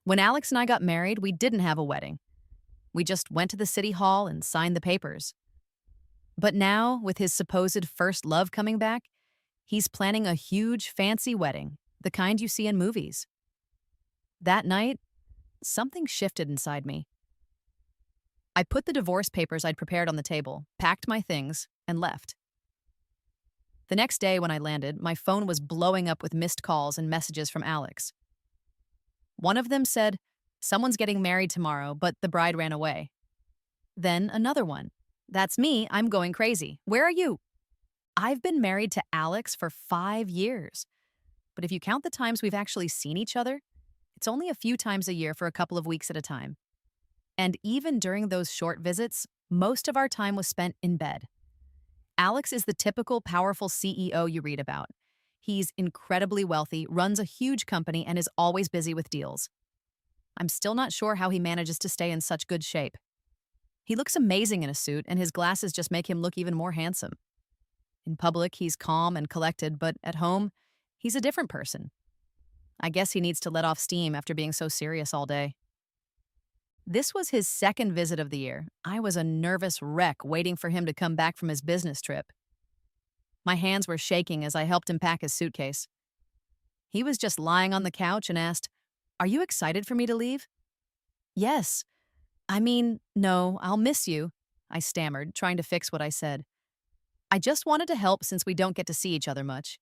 When Alex and I got married, we didn't have a wedding. We just went to the city hall and signed the papers. But now, with his supposed first love coming back, he's planning a huge, fancy wedding, the kind you see in movies. That night, something shifted inside me. I put the divorce papers I'd prepared on the table, packed my things, and left. The next day, when I landed, my phone was blowing up with missed calls and messages from Alex. One of them said, "Someone's getting married tomorrow, but the bride ran away." Then another one. "That's me, I'm going crazy. Where are you?" I've been married to Alex for 5 years. But if you count the times we've actually seen each other, it's only a few times a year for a couple of weeks at a time. And even during those short visits, most of our time was spent in bed. Alex is the typical powerful CEO you read about. He's incredibly wealthy, runs a huge company, and is always busy with deals. I'm still not sure how he manages to stay in such good shape. He looks amazing in a suit, and his glasses just make him look even more handsome. In public, he's calm and collected, but at home, he's a different person. I guess he needs to let off steam after being so serious all day. This was his second visit of the year. I was a nervous wreck waiting for him to come back from his business trip. My hands were shaking as I helped him pack his suitcase. He was just lying on the couch and asked, "Are you excited for me to leave?" "Yes. No, I'll miss you," I stammered, trying to fix what I said. "I just wanted to help since we don't get to see each other much."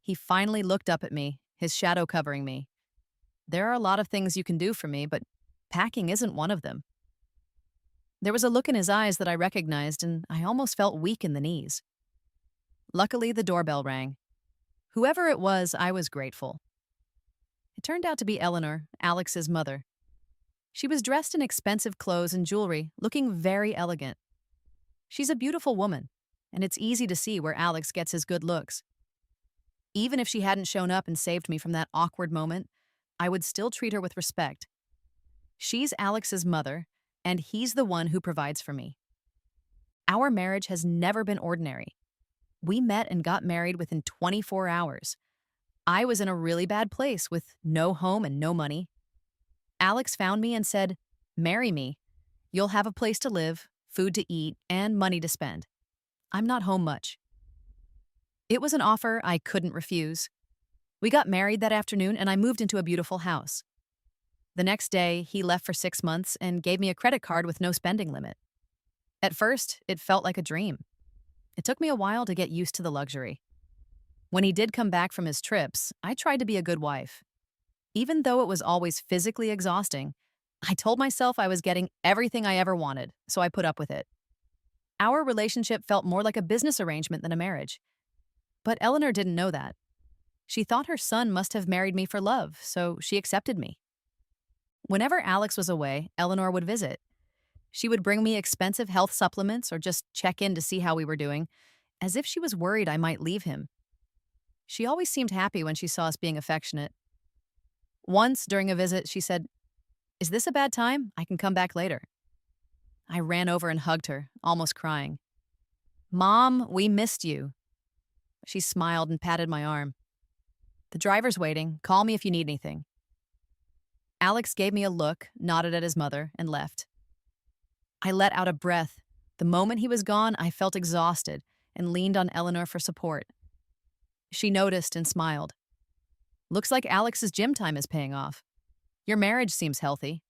He finally looked up at me, his shadow covering me. "There are a lot of things you can do for me, but packing isn't one of them." There was a look in his eyes that I recognized, and I almost felt weak in the knees. Luckily, the doorbell rang. Whoever it was, I was grateful. It turned out to be Eleanor, Alex's mother. She was dressed in expensive clothes and jewelry, looking very elegant. She's a beautiful woman, and it's easy to see where Alex gets his good looks. Even if she hadn't shown up and saved me from that awkward moment, I would still treat her with respect. She's Alex's mother, and he's the one who provides for me. Our marriage has never been ordinary. We met and got married within 24 hours. I was in a really bad place with no home and no money. Alex found me and said, "Marry me. You'll have a place to live, food to eat, and money to spend. I'm not home much." It was an offer I couldn't refuse. We got married that afternoon, and I moved into a beautiful house. The next day, he left for 6 months and gave me a credit card with no spending limit. At first, it felt like a dream. It took me a while to get used to the luxury. When he did come back from his trips, I tried to be a good wife. Even though it was always physically exhausting, I told myself I was getting everything I ever wanted, so I put up with it. Our relationship felt more like a business arrangement than a marriage. But Eleanor didn't know that. She thought her son must have married me for love, so she accepted me. Whenever Alex was away, Eleanor would visit. She would bring me expensive health supplements or just check in to see how we were doing, as if she was worried I might leave him. She always seemed happy when she saw us being affectionate. Once, during a visit, she said, "Is this a bad time? I can come back later." I ran over and hugged her, almost crying. "Mom, we missed you." She smiled and patted my arm. "The driver's waiting. Call me if you need anything." Alex gave me a look, nodded at his mother, and left. I let out a breath. The moment he was gone, I felt exhausted and leaned on Eleanor for support. She noticed and smiled. "Looks like Alex's gym time is paying off. Your marriage seems healthy."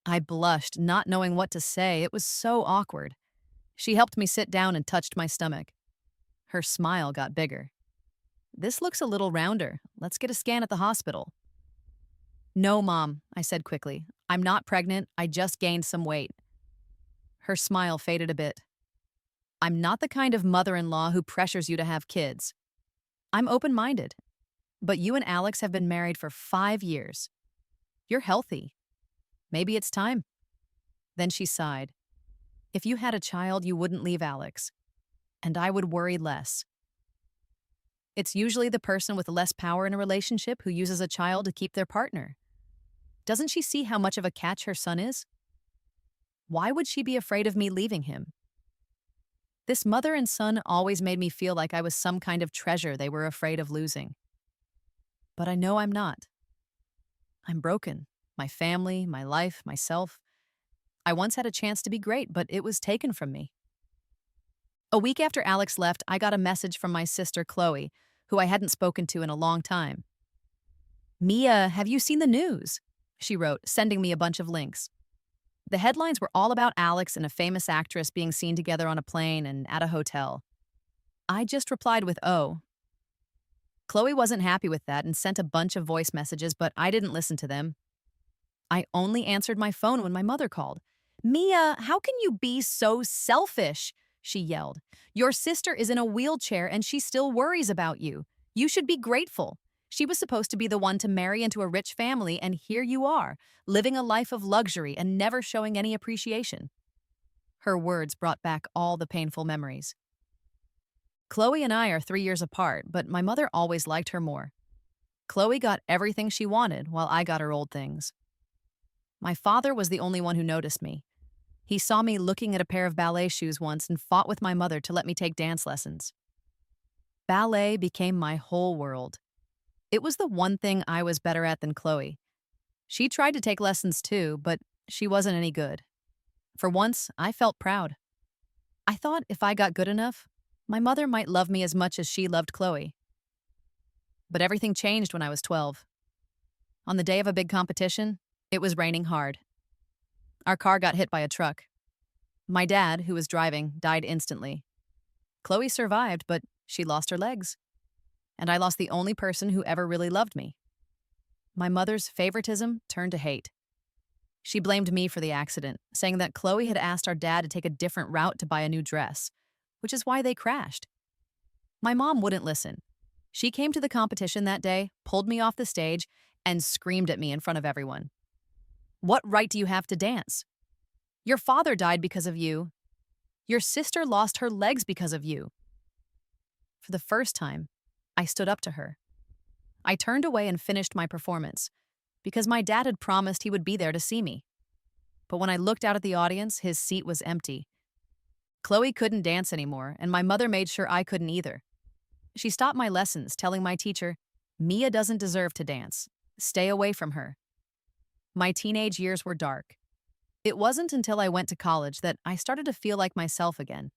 I blushed, not knowing what to say. It was so awkward. She helped me sit down and touched my stomach. Her smile got bigger. "This looks a little rounder. Let's get a scan at the hospital." "No, Mom," I said quickly. "I'm not pregnant. I just gained some weight." Her smile faded a bit. "I'm not the kind of mother-in-law who pressures you to have kids. I'm open-minded. But you and Alex have been married for 5 years. You're healthy. Maybe it's time." Then she sighed. "If you had a child, you wouldn't leave Alex. And I would worry less." It's usually the person with less power in a relationship who uses a child to keep their partner. Doesn't she see how much of a catch her son is? Why would she be afraid of me leaving him? This mother and son always made me feel like I was some kind of treasure they were afraid of losing. But I know I'm not. I'm broken. My family, my life, myself. I once had a chance to be great, but it was taken from me. A week after Alex left, I got a message from my sister, Chloe, who I hadn't spoken to in a long time. Mia, have you seen the news? She wrote, sending me a bunch of links. The headlines were all about Alex and a famous actress being seen together on a plane and at a hotel. I just replied with, oh. Chloe wasn't happy with that and sent a bunch of voice messages, but I didn't listen to them. I only answered my phone when my mother called. Mia, how can you be so selfish? She yelled. Your sister is in a wheelchair and she still worries about you. You should be grateful. She was supposed to be the one to marry into a rich family, and here you are, living a life of luxury and never showing any appreciation. Her words brought back all the painful memories. Chloe and I are 3 years apart, but my mother always liked her more. Chloe got everything she wanted while I got her old things. My father was the only one who noticed me. He saw me looking at a pair of ballet shoes once and fought with my mother to let me take dance lessons. Ballet became my whole world. It was the one thing I was better at than Chloe. She tried to take lessons too, but she wasn't any good. For once, I felt proud. I thought if I got good enough, my mother might love me as much as she loved Chloe. But everything changed when I was 12. On the day of a big competition, it was raining hard. Our car got hit by a truck. My dad, who was driving, died instantly. Chloe survived, but she lost her legs. And I lost the only person who ever really loved me. My mother's favoritism turned to hate. She blamed me for the accident, saying that Chloe had asked our dad to take a different route to buy a new dress, which is why they crashed. My mom wouldn't listen. She came to the competition that day, pulled me off the stage, and screamed at me in front of everyone. What right do you have to dance? Your father died because of you. Your sister lost her legs because of you. For the first time, I stood up to her. I turned away and finished my performance, because my dad had promised he would be there to see me. But when I looked out at the audience, his seat was empty. Chloe couldn't dance anymore, and my mother made sure I couldn't either. She stopped my lessons, telling my teacher, Mia doesn't deserve to dance. Stay away from her. My teenage years were dark. It wasn't until I went to college that I started to feel like myself again.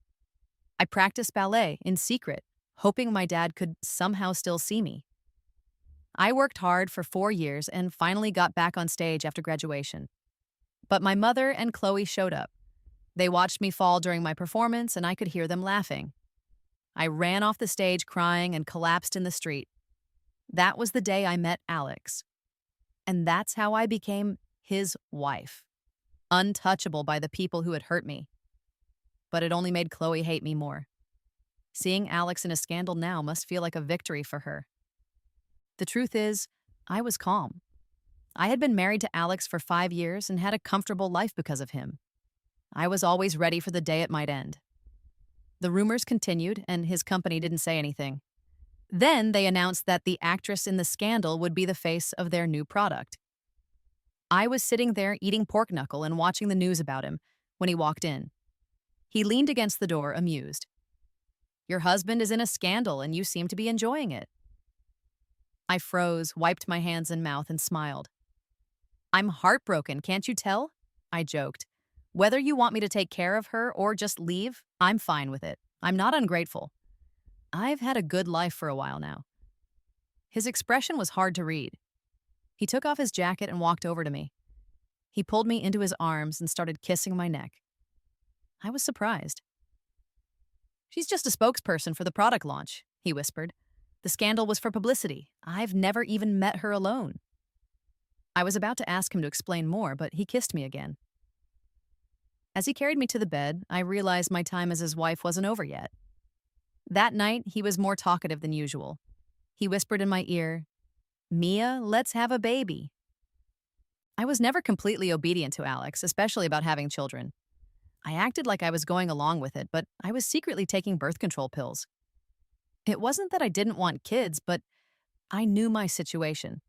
I practiced ballet in secret, hoping my dad could somehow still see me. I worked hard for 4 years and finally got back on stage after graduation. But my mother and Chloe showed up. They watched me fall during my performance, and I could hear them laughing. I ran off the stage crying and collapsed in the street. That was the day I met Alex. And that's how I became his wife, untouchable by the people who had hurt me. But it only made Chloe hate me more. Seeing Alex in a scandal now must feel like a victory for her. The truth is, I was calm. I had been married to Alex for 5 years and had a comfortable life because of him. I was always ready for the day it might end. The rumors continued, and his company didn't say anything. Then they announced that the actress in the scandal would be the face of their new product. I was sitting there eating pork knuckle and watching the news about him when he walked in. He leaned against the door, amused. Your husband is in a scandal and you seem to be enjoying it. I froze, wiped my hands and mouth, and smiled. I'm heartbroken, can't you tell? I joked. Whether you want me to take care of her or just leave, I'm fine with it. I'm not ungrateful. I've had a good life for a while now. His expression was hard to read. He took off his jacket and walked over to me. He pulled me into his arms and started kissing my neck. I was surprised. She's just a spokesperson for the product launch, he whispered. The scandal was for publicity. I've never even met her alone. I was about to ask him to explain more, but he kissed me again. As he carried me to the bed, I realized my time as his wife wasn't over yet. That night, he was more talkative than usual. He whispered in my ear, Mia, let's have a baby. I was never completely obedient to Alex, especially about having children. I acted like I was going along with it, but I was secretly taking birth control pills. It wasn't that I didn't want kids, but I knew my situation.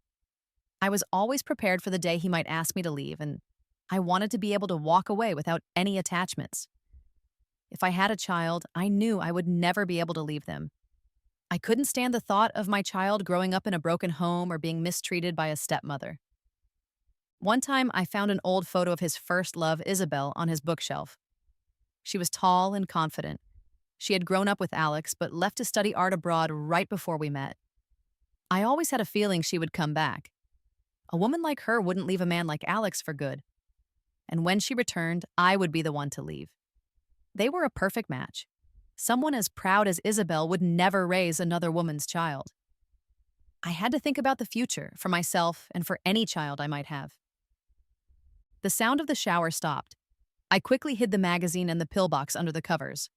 I was always prepared for the day he might ask me to leave, and I wanted to be able to walk away without any attachments. If I had a child, I knew I would never be able to leave them. I couldn't stand the thought of my child growing up in a broken home or being mistreated by a stepmother. One time, I found an old photo of his first love, Isabel, on his bookshelf. She was tall and confident. She had grown up with Alex, but left to study art abroad right before we met. I always had a feeling she would come back. A woman like her wouldn't leave a man like Alex for good. And when she returned, I would be the one to leave. They were a perfect match. Someone as proud as Isabel would never raise another woman's child. I had to think about the future for myself and for any child I might have. The sound of the shower stopped. I quickly hid the magazine and the pillbox under the covers.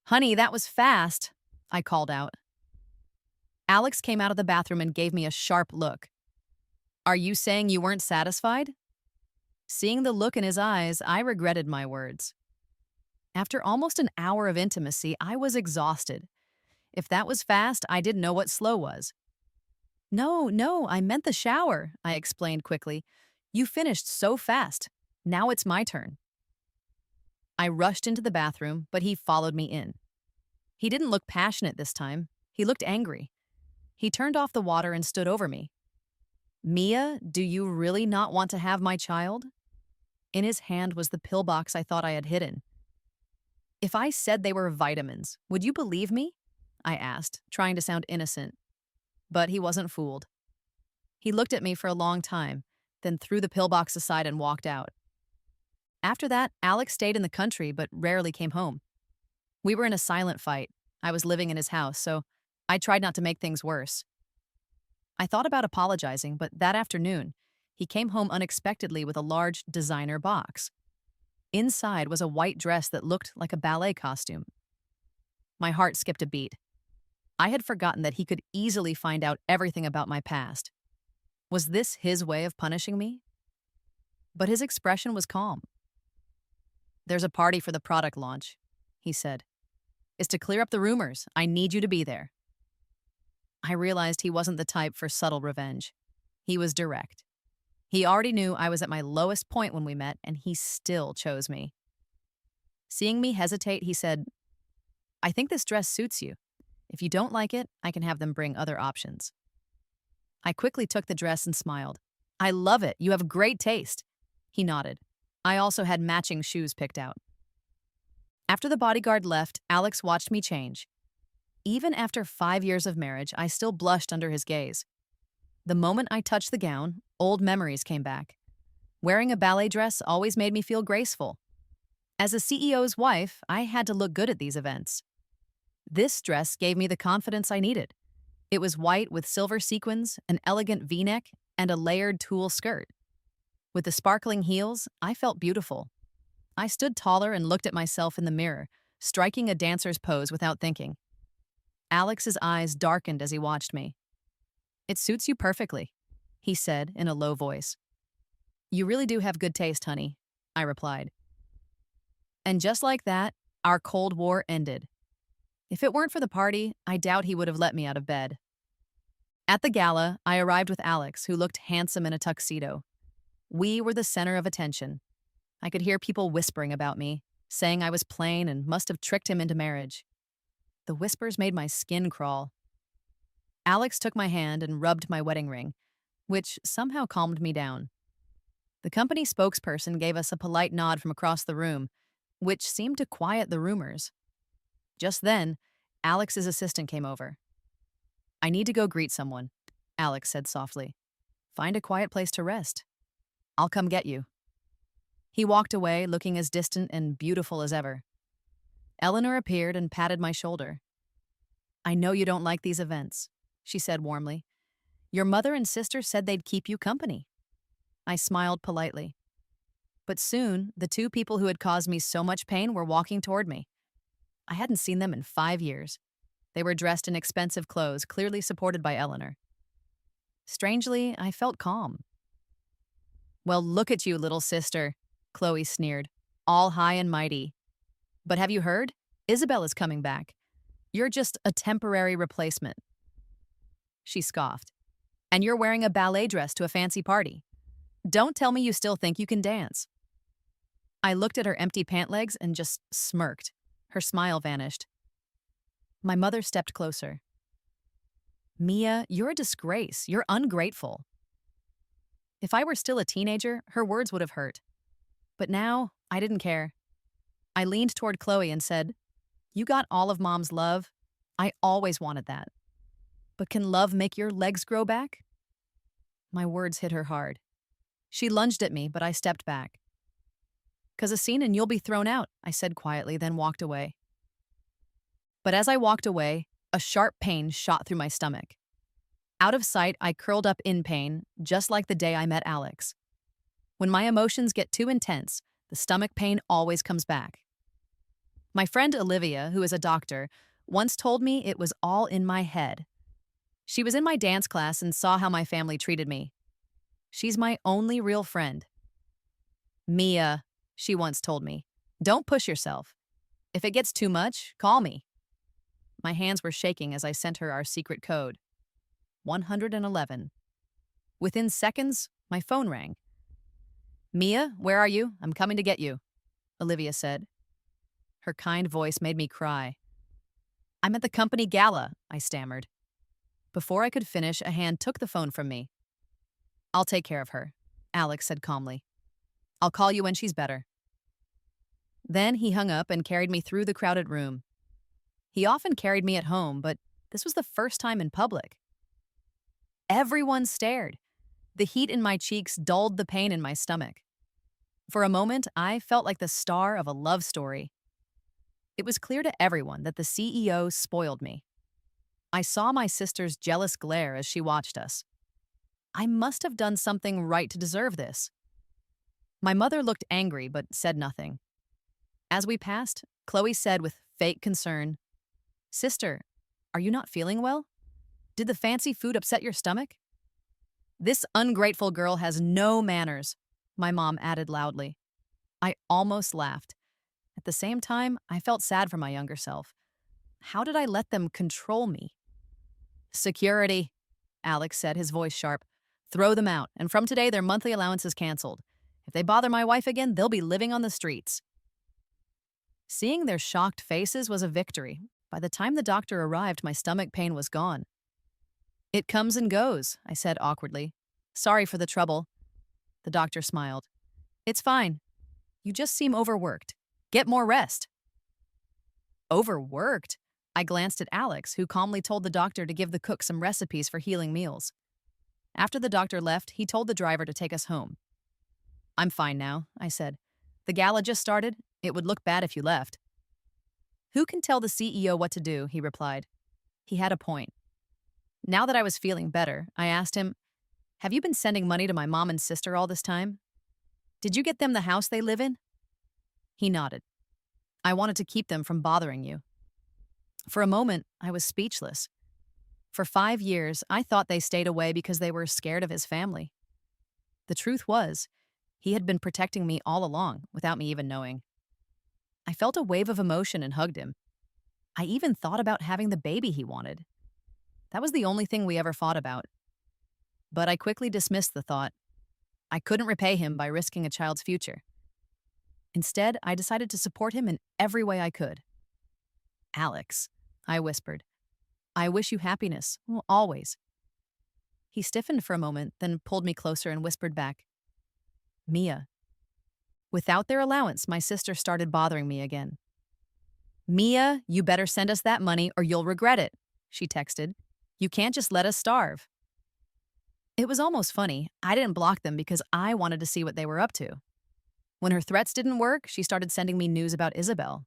"Honey, that was fast," I called out. Alex came out of the bathroom and gave me a sharp look. "Are you saying you weren't satisfied?" Seeing the look in his eyes, I regretted my words. After almost an hour of intimacy, I was exhausted. If that was fast, I didn't know what slow was. No, I meant the shower," I explained quickly. "You finished so fast. Now it's my turn." I rushed into the bathroom, but he followed me in. He didn't look passionate this time. He looked angry. He turned off the water and stood over me. "Mia, do you really not want to have my child?" In his hand was the pillbox I thought I had hidden. "If I said they were vitamins, would you believe me?" I asked, trying to sound innocent. But he wasn't fooled. He looked at me for a long time, then threw the pillbox aside and walked out. After that, Alex stayed in the country but rarely came home. We were in a silent fight. I was living in his house, so I tried not to make things worse. I thought about apologizing, but that afternoon, he came home unexpectedly with a large designer box. Inside was a white dress that looked like a ballet costume. My heart skipped a beat. I had forgotten that he could easily find out everything about my past. Was this his way of punishing me? But his expression was calm. "There's a party for the product launch," he said. "It's to clear up the rumors. I need you to be there." I realized he wasn't the type for subtle revenge. He was direct. He already knew I was at my lowest point when we met, and he still chose me. Seeing me hesitate, he said, "I think this dress suits you. If you don't like it, I can have them bring other options." I quickly took the dress and smiled. "I love it. You have great taste." He nodded. I also had matching shoes picked out. After the bodyguard left, Alex watched me change. Even after 5 years of marriage, I still blushed under his gaze. The moment I touched the gown, old memories came back. Wearing a ballet dress always made me feel graceful. As a CEO's wife, I had to look good at these events. This dress gave me the confidence I needed. It was white with silver sequins, an elegant V-neck, and a layered tulle skirt. With the sparkling heels, I felt beautiful. I stood taller and looked at myself in the mirror, striking a dancer's pose without thinking. Alex's eyes darkened as he watched me. "It suits you perfectly," he said in a low voice. "You really do have good taste, honey," I replied. And just like that, our Cold War ended. If it weren't for the party, I doubt he would have let me out of bed. At the gala, I arrived with Alex, who looked handsome in a tuxedo. We were the center of attention. I could hear people whispering about me, saying I was plain and must have tricked him into marriage. The whispers made my skin crawl. Alex took my hand and rubbed my wedding ring, which somehow calmed me down. The company spokesperson gave us a polite nod from across the room, which seemed to quiet the rumors. Just then, Alex's assistant came over. "I need to go greet someone," Alex said softly. "Find a quiet place to rest. I'll come get you." He walked away, looking as distant and beautiful as ever. Eleanor appeared and patted my shoulder. "I know you don't like these events," she said warmly. "Your mother and sister said they'd keep you company." I smiled politely. But soon, the two people who had caused me so much pain were walking toward me. I hadn't seen them in 5 years. They were dressed in expensive clothes, clearly supported by Eleanor. Strangely, I felt calm. "Well, look at you, little sister," Chloe sneered, "all high and mighty. But have you heard? Isabel is coming back. You're just a temporary replacement." She scoffed. "And you're wearing a ballet dress to a fancy party. Don't tell me you still think you can dance." I looked at her empty pant legs and just smirked. Her smile vanished. My mother stepped closer. "Mia, you're a disgrace. You're ungrateful." If I were still a teenager, her words would have hurt. But now, I didn't care. I leaned toward Chloe and said, "You got all of Mom's love. I always wanted that. But can love make your legs grow back?" My words hit her hard. She lunged at me, but I stepped back. "'Cause a scene and you'll be thrown out," I said quietly, then walked away. But as I walked away, a sharp pain shot through my stomach. Out of sight, I curled up in pain, just like the day I met Alex. When my emotions get too intense, the stomach pain always comes back. My friend Olivia, who is a doctor, once told me it was all in my head. She was in my dance class and saw how my family treated me. She's my only real friend. "Mia," she once told me, "don't push yourself. If it gets too much, call me." My hands were shaking as I sent her our secret code. 111. Within seconds, my phone rang. "Mia, where are you? I'm coming to get you," Olivia said. Her kind voice made me cry. "I'm at the company gala," I stammered. Before I could finish, a hand took the phone from me. "I'll take care of her," Alex said calmly. "I'll call you when she's better." Then he hung up and carried me through the crowded room. He often carried me at home, but this was the first time in public. Everyone stared. The heat in my cheeks dulled the pain in my stomach. For a moment, I felt like the star of a love story. It was clear to everyone that the CEO spoiled me. I saw my sister's jealous glare as she watched us. I must have done something right to deserve this. My mother looked angry but said nothing. As we passed, Chloe said with fake concern, "Sister, are you not feeling well? Did the fancy food upset your stomach?" "This ungrateful girl has no manners," my mom added loudly. I almost laughed. At the same time, I felt sad for my younger self. How did I let them control me? "Security," Alex said, his voice sharp. "Throw them out, and from today their monthly allowance is canceled. If they bother my wife again, they'll be living on the streets." Seeing their shocked faces was a victory. By the time the doctor arrived, my stomach pain was gone. "It comes and goes," I said awkwardly. "Sorry for the trouble." The doctor smiled. "It's fine. You just seem overworked. Get more rest." Overworked? I glanced at Alex, who calmly told the doctor to give the cook some recipes for healing meals. After the doctor left, he told the driver to take us home. "I'm fine now," I said. "The gala just started. It would look bad if you left." "Who can tell the CEO what to do?" he replied. He had a point. Now that I was feeling better, I asked him, "Have you been sending money to my mom and sister all this time? Did you get them the house they live in?" He nodded. "I wanted to keep them from bothering you." For a moment, I was speechless. For 5 years, I thought they stayed away because they were scared of his family. The truth was, he had been protecting me all along, without me even knowing. I felt a wave of emotion and hugged him. I even thought about having the baby he wanted. That was the only thing we ever fought about. But I quickly dismissed the thought. I couldn't repay him by risking a child's future. Instead, I decided to support him in every way I could. "Alex," I whispered, "I wish you happiness, always." He stiffened for a moment, then pulled me closer and whispered back, "Mia." Without their allowance, my sister started bothering me again. "Mia, you better send us that money or you'll regret it," she texted. "You can't just let us starve." It was almost funny. I didn't block them because I wanted to see what they were up to. When her threats didn't work, she started sending me news about Isabel.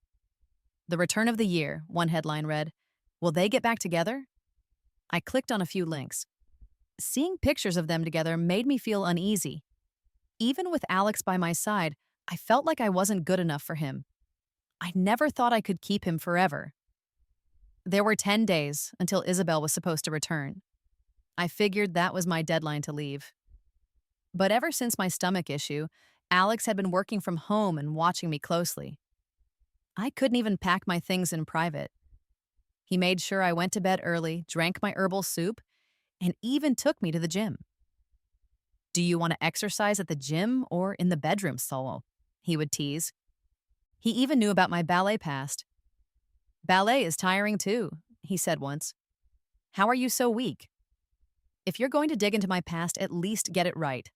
"The return of the year," one headline read. "Will they get back together?" I clicked on a few links. Seeing pictures of them together made me feel uneasy. Even with Alex by my side, I felt like I wasn't good enough for him. I never thought I could keep him forever. There were 10 days until Isabel was supposed to return. I figured that was my deadline to leave. But ever since my stomach issue, Alex had been working from home and watching me closely. I couldn't even pack my things in private. He made sure I went to bed early, drank my herbal soup, and even took me to the gym. "Do you want to exercise at the gym or in the bedroom, Solo?" he would tease. He even knew about my ballet past. "Ballet is tiring too," he said once. "How are you so weak?" If you're going to dig into my past, at least get it right.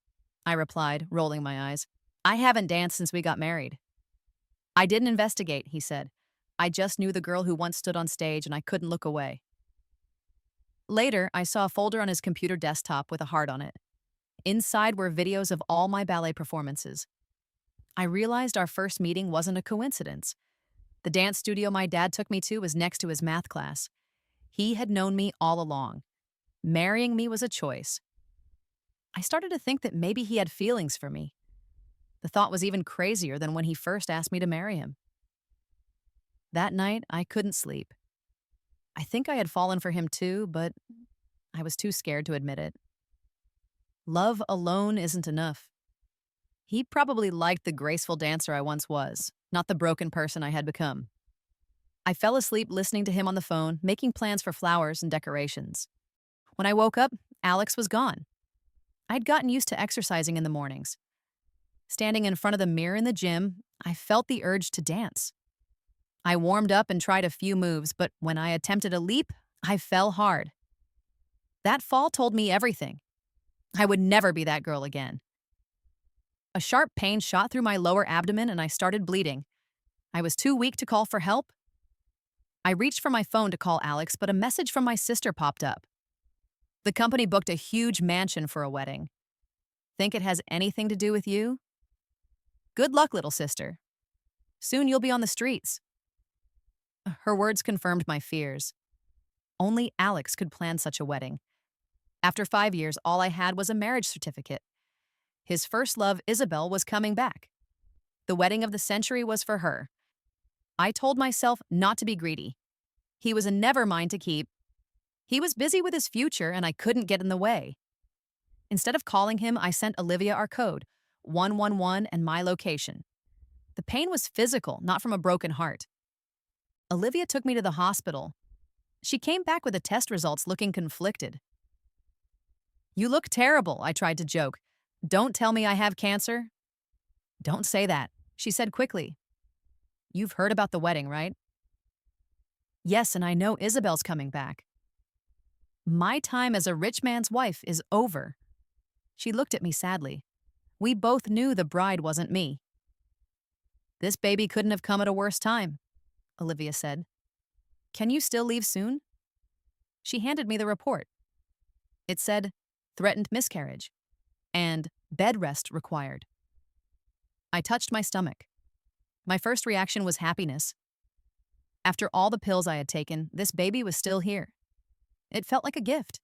I replied, rolling my eyes. I haven't danced since we got married. I didn't investigate, he said. I just knew the girl who once stood on stage and I couldn't look away. Later, I saw a folder on his computer desktop with a heart on it. Inside were videos of all my ballet performances. I realized our first meeting wasn't a coincidence. The dance studio my dad took me to was next to his math class. He had known me all along. Marrying me was a choice. I started to think that maybe he had feelings for me. The thought was even crazier than when he first asked me to marry him. That night, I couldn't sleep. I think I had fallen for him too, but I was too scared to admit it. Love alone isn't enough. He probably liked the graceful dancer I once was, not the broken person I had become. I fell asleep listening to him on the phone, making plans for flowers and decorations. When I woke up, Alex was gone. I'd gotten used to exercising in the mornings. Standing in front of the mirror in the gym, I felt the urge to dance. I warmed up and tried a few moves, but when I attempted a leap, I fell hard. That fall told me everything. I would never be that girl again. A sharp pain shot through my lower abdomen and I started bleeding. I was too weak to call for help. I reached for my phone to call Alex, but a message from my sister popped up. The company booked a huge mansion for a wedding. Think it has anything to do with you? Good luck, little sister. Soon you'll be on the streets. Her words confirmed my fears. Only Alex could plan such a wedding. After 5 years, all I had was a marriage certificate. His first love, Isabel, was coming back. The wedding of the century was for her. I told myself not to be greedy. He was a never mine to keep. He was busy with his future and I couldn't get in the way. Instead of calling him, I sent Olivia our code, 111 and my location. The pain was physical, not from a broken heart. Olivia took me to the hospital. She came back with the test results looking conflicted. You look terrible, I tried to joke. Don't tell me I have cancer. Don't say that, she said quickly. You've heard about the wedding, right? Yes, and I know Isabel's coming back. My time as a rich man's wife is over. She looked at me sadly. We both knew the bride wasn't me. This baby couldn't have come at a worse time, Olivia said. Can you still leave soon? She handed me the report. It said, threatened miscarriage and bed rest required. I touched my stomach. My first reaction was happiness. After all the pills I had taken, this baby was still here. It felt like a gift.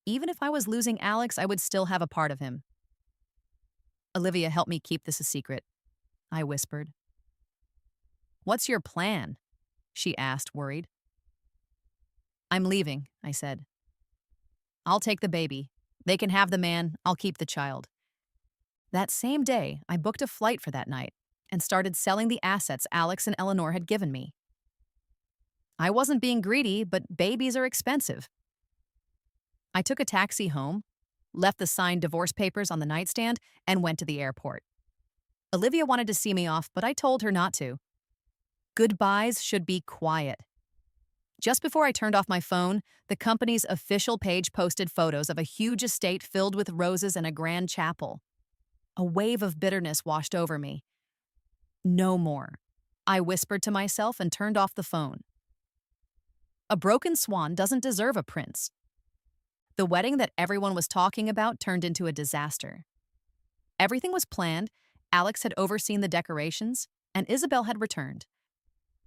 Even if I was losing Alex, I would still have a part of him. Olivia helped me keep this a secret, I whispered. What's your plan? She asked, worried. I'm leaving, I said. I'll take the baby. They can have the man, I'll keep the child. That same day, I booked a flight for that night and started selling the assets Alex and Eleanor had given me. I wasn't being greedy, but babies are expensive. I took a taxi home, left the signed divorce papers on the nightstand, and went to the airport. Olivia wanted to see me off, but I told her not to. Goodbyes should be quiet. Just before I turned off my phone, the company's official page posted photos of a huge estate filled with roses and a grand chapel. A wave of bitterness washed over me. No more, I whispered to myself and turned off the phone. A broken swan doesn't deserve a prince. The wedding that everyone was talking about turned into a disaster. Everything was planned, Alex had overseen the decorations, and Isabel had returned.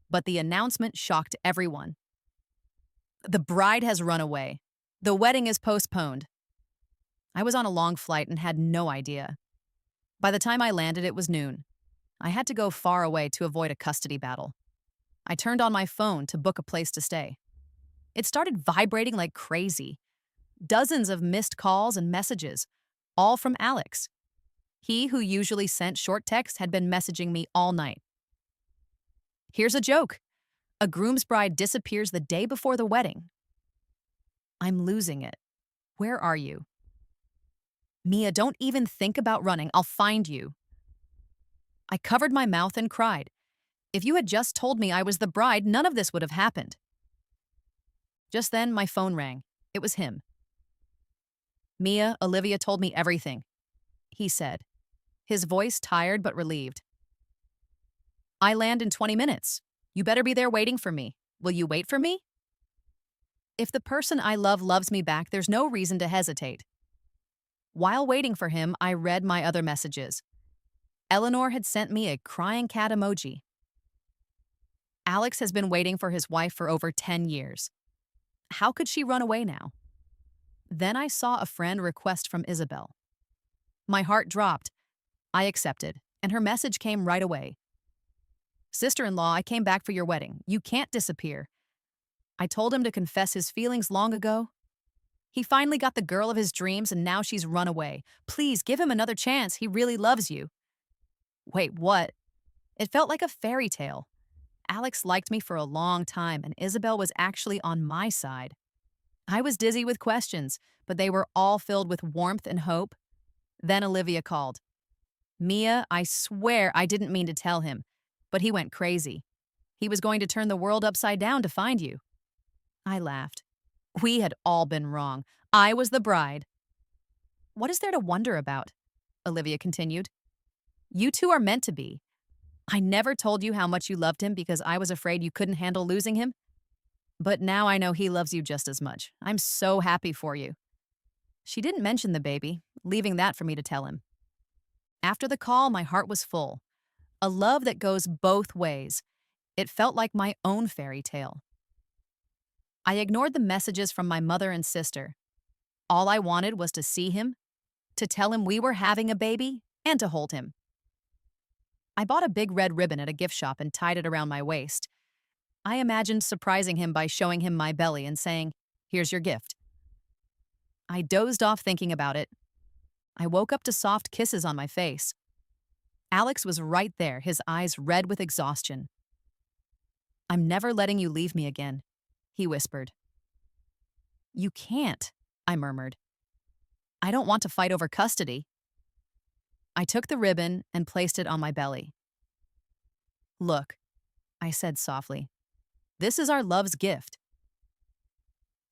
But the announcement shocked everyone. The bride has run away. The wedding is postponed. I was on a long flight and had no idea. By the time I landed, it was noon. I had to go far away to avoid a custody battle. I turned on my phone to book a place to stay. It started vibrating like crazy. Dozens of missed calls and messages, all from Alex. He, who usually sent short texts, had been messaging me all night. Here's a joke. A groom's bride disappears the day before the wedding. I'm losing it. Where are you? Mia, don't even think about running. I'll find you. I covered my mouth and cried. If you had just told me I was the bride, none of this would have happened. Just then, my phone rang. It was him. Mia, Olivia told me everything. he said, his voice tired but relieved. I land in 20 minutes. You better be there waiting for me. Will you wait for me? If the person I love loves me back, there's no reason to hesitate. While waiting for him, I read my other messages. Eleanor had sent me a crying cat emoji. Alex has been waiting for his wife for over 10 years. How could she run away now? Then I saw a friend request from Isabel. My heart dropped. I accepted, and her message came right away. Sister-in-law, I came back for your wedding. You can't disappear. I told him to confess his feelings long ago. He finally got the girl of his dreams, and now she's run away. Please give him another chance. He really loves you. Wait, what? It felt like a fairy tale. Alex liked me for a long time, and Isabel was actually on my side. I was dizzy with questions, but they were all filled with warmth and hope. Then Olivia called. Mia, I swear I didn't mean to tell him, but he went crazy. He was going to turn the world upside down to find you. I laughed. We had all been wrong. I was the bride. What is there to wonder about? Olivia continued. You two are meant to be. I never told you how much you loved him because I was afraid you couldn't handle losing him. But now I know he loves you just as much. I'm so happy for you. She didn't mention the baby, leaving that for me to tell him. After the call, my heart was full. A love that goes both ways. It felt like my own fairy tale. I ignored the messages from my mother and sister. All I wanted was to see him, to tell him we were having a baby, and to hold him. I bought a big red ribbon at a gift shop and tied it around my waist. I imagined surprising him by showing him my belly and saying, "Here's your gift." I dozed off thinking about it. I woke up to soft kisses on my face. Alex was right there, his eyes red with exhaustion. I'm never letting you leave me again, he whispered. You can't, I murmured. I don't want to fight over custody. I took the ribbon and placed it on my belly. Look, I said softly, this is our love's gift.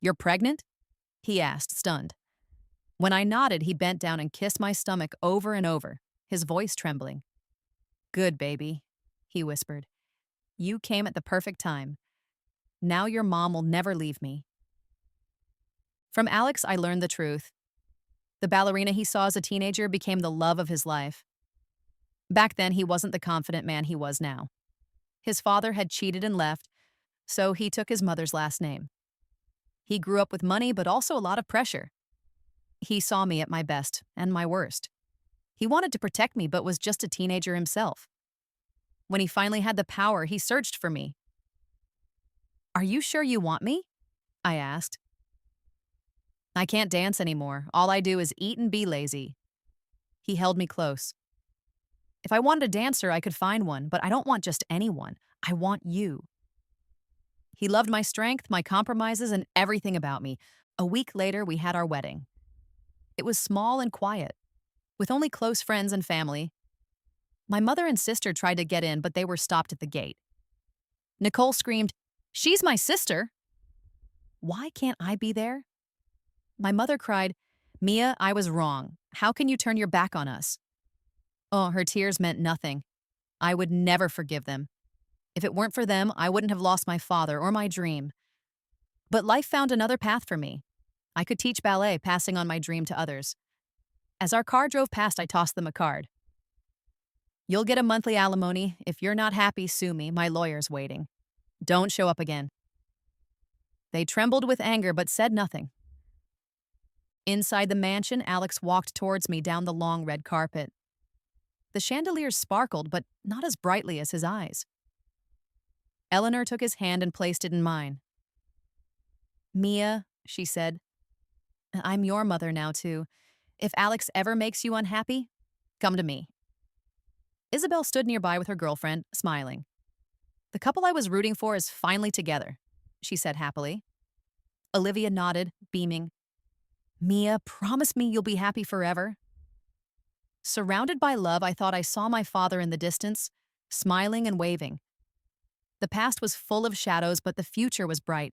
You're pregnant? He asked, stunned. When I nodded, he bent down and kissed my stomach over and over, his voice trembling. Good, baby, he whispered. You came at the perfect time. Now your mom will never leave me. From Alex, I learned the truth. The ballerina he saw as a teenager became the love of his life. Back then, he wasn't the confident man he was now. His father had cheated and left, so he took his mother's last name. He grew up with money, but also a lot of pressure. He saw me at my best and my worst. He wanted to protect me, but was just a teenager himself. When he finally had the power, he searched for me. Are you sure you want me? I asked. I can't dance anymore. All I do is eat and be lazy. He held me close. If I wanted a dancer, I could find one, but I don't want just anyone. I want you. He loved my strength, my compromises, and everything about me. A week later, we had our wedding. It was small and quiet, with only close friends and family. My mother and sister tried to get in, but they were stopped at the gate. Nicole screamed, "She's my sister!" Why can't I be there? My mother cried, "Mia, I was wrong. How can you turn your back on us?" Oh, her tears meant nothing. I would never forgive them. If it weren't for them, I wouldn't have lost my father or my dream. But life found another path for me. I could teach ballet, passing on my dream to others. As our car drove past, I tossed them a card. You'll get a monthly alimony. If you're not happy, sue me. My lawyer's waiting. Don't show up again. They trembled with anger but said nothing. Inside the mansion, Alex walked towards me down the long red carpet. The chandeliers sparkled, but not as brightly as his eyes. Eleanor took his hand and placed it in mine. Mia, she said, I'm your mother now, too. If Alex ever makes you unhappy, come to me. Isabel stood nearby with her girlfriend, smiling. The couple I was rooting for is finally together, she said happily. Olivia nodded, beaming. Mia, promise me you'll be happy forever. Surrounded by love, I thought I saw my father in the distance, smiling and waving. The past was full of shadows, but the future was bright.